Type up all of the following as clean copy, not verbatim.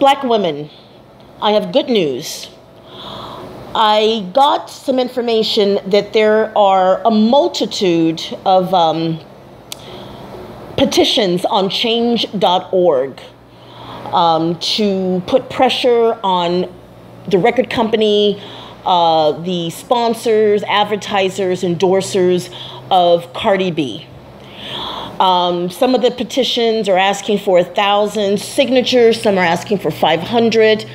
Black women, I have good news. I got some information that there are a multitude of petitions on change.org to put pressure on the record company, the sponsors, advertisers, endorsers of Cardi B. Some of the petitions are asking for 1,000 signatures. Some are asking for 500.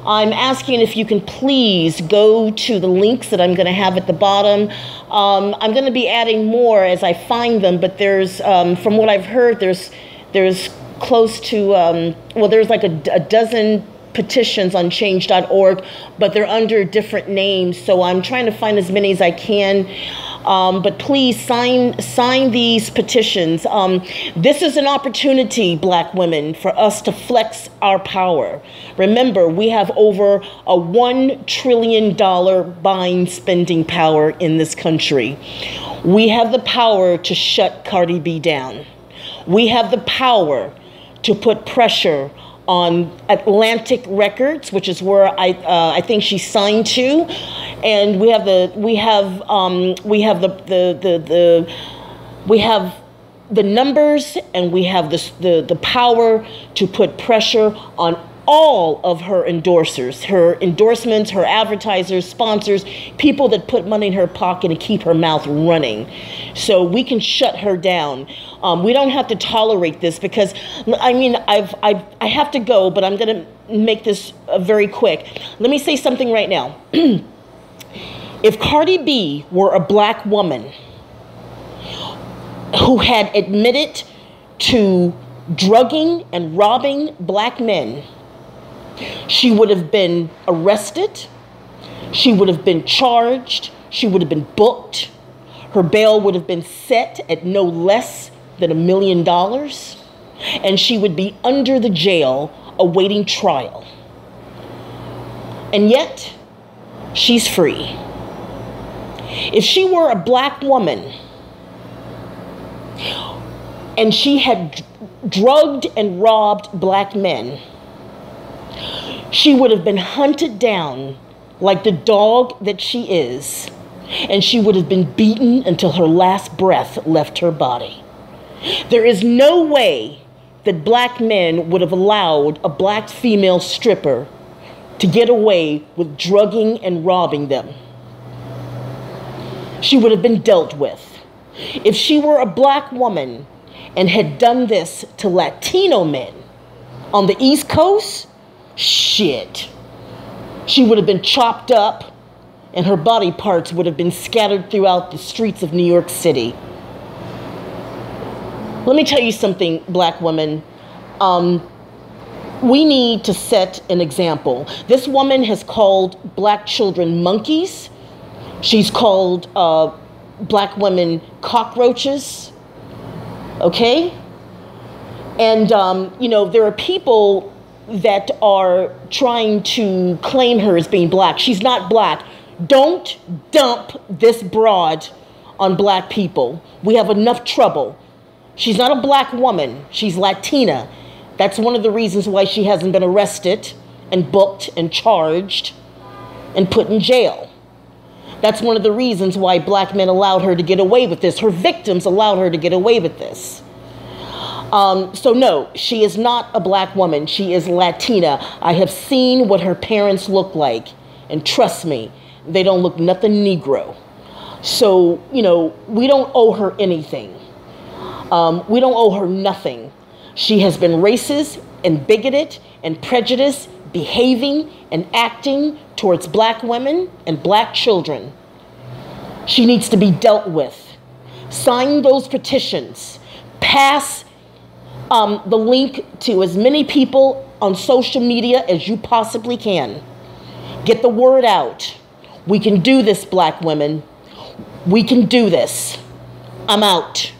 I'm asking if you can please go to the links that I'm going to have at the bottom. I'm going to be adding more as I find them, but there's, from what I've heard, there's close to, well, there's like a dozen petitions on change.org, but they're under different names. So I'm trying to find as many as I can. But please sign these petitions. This is an opportunity, Black women, for us to flex our power. Remember, we have over a $1 trillion buying spending power in this country. We have the power to shut Cardi B down. We have the power to put pressure on Atlantic Records, which is where I think she signed to, and we have the numbers, and we have the power to put pressure on all of her endorsers, her endorsements, her advertisers, sponsors, people that put money in her pocket and keep her mouth running. So we can shut her down. We don't have to tolerate this because, I mean, I have to go, but I'm going to make this very quick. Let me say something right now. If Cardi B were a Black woman who had admitted to drugging and robbing Black men, she would have been arrested, she would have been charged, she would have been booked, her bail would have been set at no less than $1 million, and she would be under the jail awaiting trial. And yet, she's free. If she were a Black woman and she had drugged and robbed Black men, she would have been hunted down like the dog that she is, and she would have been beaten until her last breath left her body. There is no way that Black men would have allowed a Black female stripper to get away with drugging and robbing them. She would have been dealt with. If she were a Black woman and had done this to Latino men on the East Coast, shit. She would have been chopped up and her body parts would have been scattered throughout the streets of New York City. Let me tell you something, Black women. We need to set an example. This woman has called Black children monkeys. She's called Black women cockroaches. Okay? And, you know, there are people that are trying to claim her as being Black. She's not Black. Don't dump this broad on Black people. We have enough trouble. She's not a Black woman. She's Latina. That's one of the reasons why she hasn't been arrested and booked and charged and put in jail. That's one of the reasons why Black men allowed her to get away with this. Her victims allowed her to get away with this. So no, she is not a Black woman. She is Latina. I have seen what her parents look like. And trust me, they don't look nothing Negro. So, you know, we don't owe her anything. We don't owe her nothing. She has been racist and bigoted and prejudiced, behaving and acting towards Black women and Black children. She needs to be dealt with. Sign those petitions. Pass the link to as many people on social media as you possibly can. Get the word out. We can do this, Black women. We can do this. I'm out.